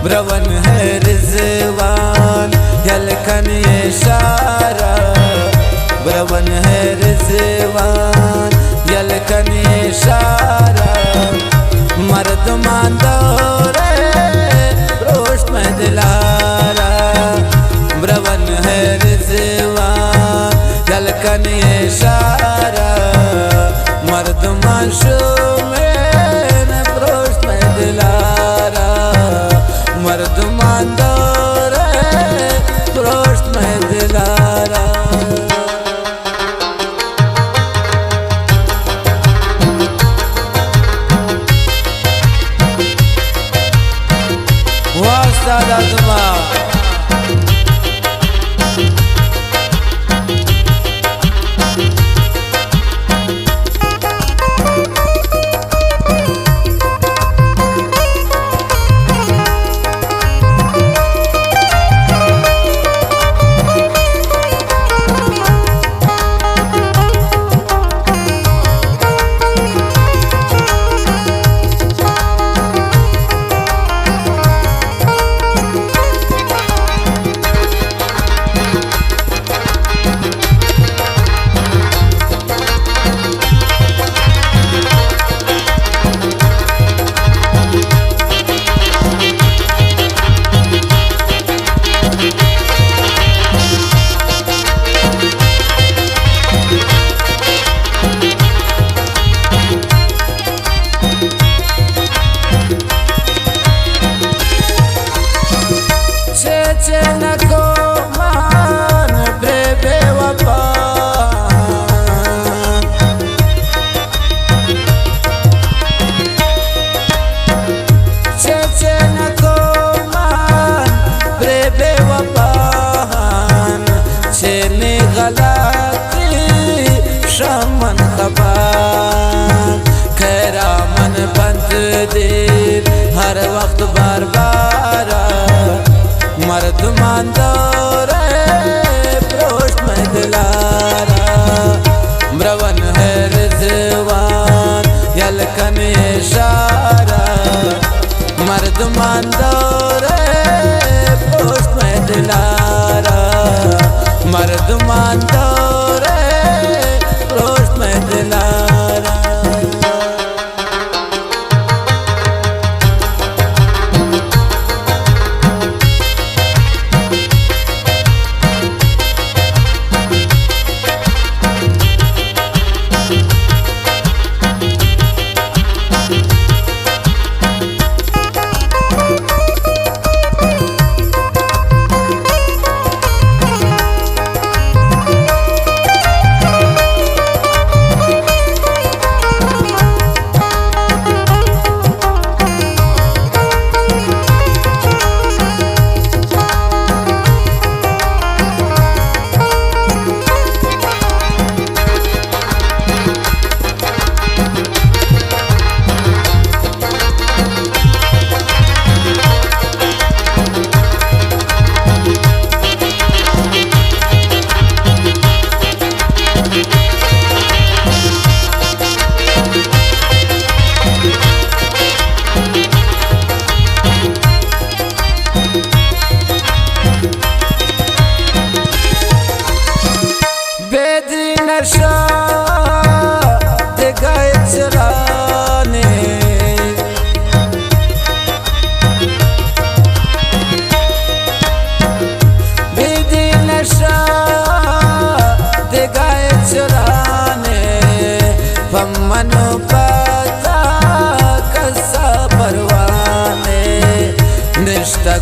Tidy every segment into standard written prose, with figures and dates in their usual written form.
ब्रवन है रिजवान यलकन इशारा, ब्रवन है रिजवान यलकन इशारा, मर्दमान दौरे रोश में दिलारा, ब्रवन है रिजवान यलकन इशारा, मर्दमान शुमेन रोश में दिलारा, मर्दमान दौरे रोश में दिलारा। वास्ता तुमा हर वक्त बार बार मर्दमान दौरे प्रोश में दिलारा, ब्रवन है रिजवान यलकन इशारा, मर्दमान दौरे प्रोश में दिलारा, मर्दमान दौरे प्रोश में दिलारा।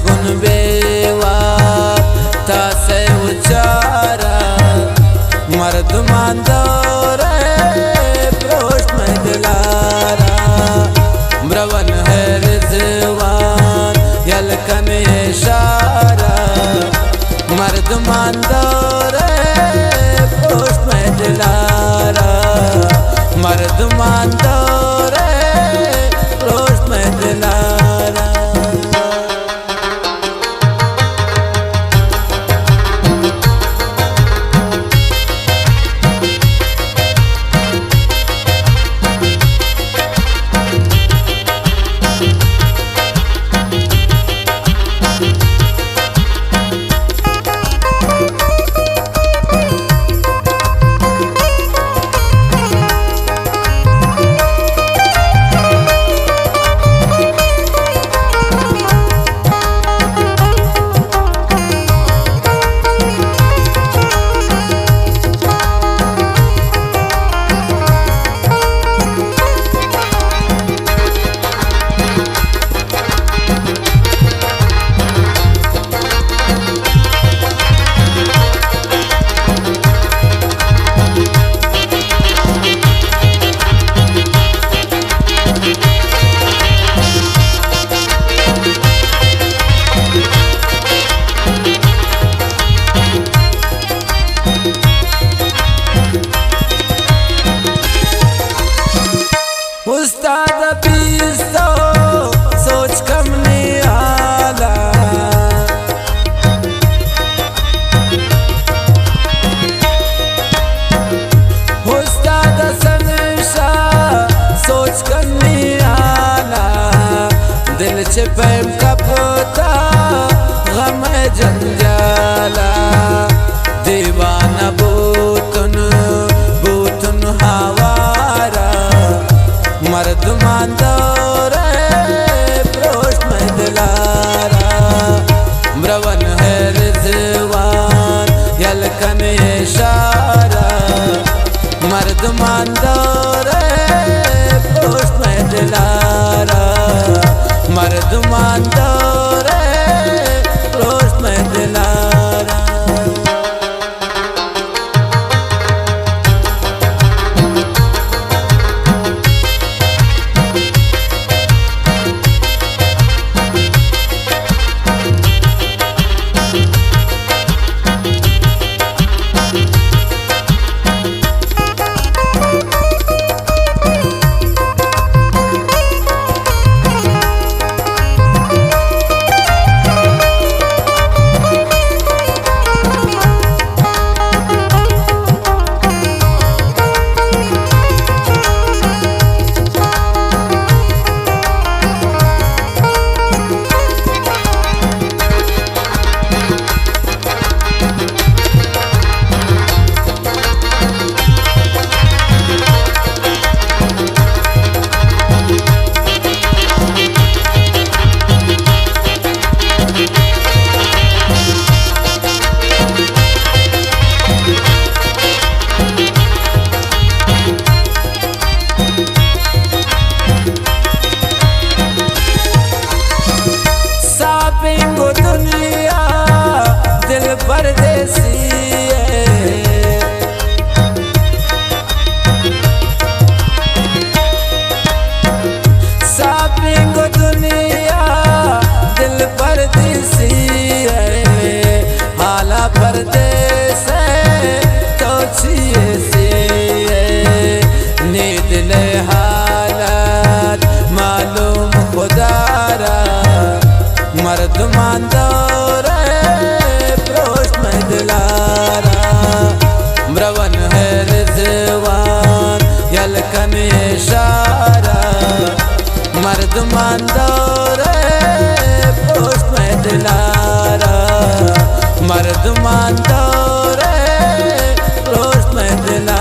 गुन बेवा तासे उचारा, मर्दमान दौरे प्रोश में दिलारा, ब्रवन है रिजवान यलकन इशारा, मर्दमान दौरे प्रोश में दिलारा, मर्दमान दौरे प्रोश में दिलारा। पैम कपता गम जंजाला दीवाना बूतन बूतन हवारा मर्द मांदोरे प्रोष्ट में दिलारा म्रवन है रिजवान यलकन इशारा मर्द मांदोरे प्रोष्ट में दिलारा मर्द मांदोरे प्रोष्ट में दिलारा। दुनिया दिल परदेसी सापिंग दुनिया दिल परदेसी हाला परदेस तो नींद ले हालत मालूम खुदारा मर्द मांदोरे प्रोष्ट में दिलारा म्रवन है रिजवान यलकन इशारा मर्द मांदोरे प्रोष्ट में दिलारा मर्द मांदोरे प्रोष्ट में दिलारा।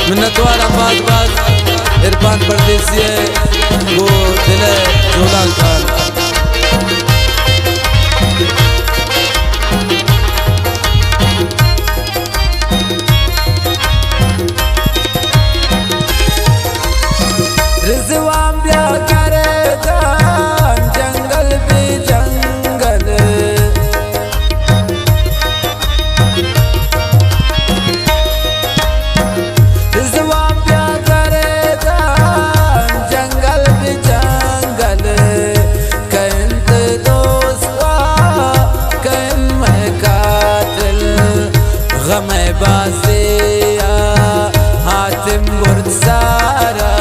मिन्नतवार आबाद बाज इरफान परदेसी है वो दिल जोलान खान। रिजवान ब्या करे जान जंगल भी जंगल गमे बासिया हातिम गुरसारा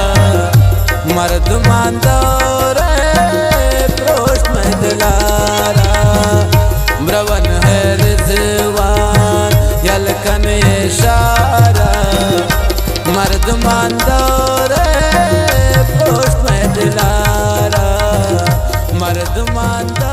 मर्द मांदोरे प्रोष्ट में दिलारा म्रवन है रिजवान यलकन इशारा मर्द मांदोरे प्रोष्ट में दिलारा मर्द मांदोरे।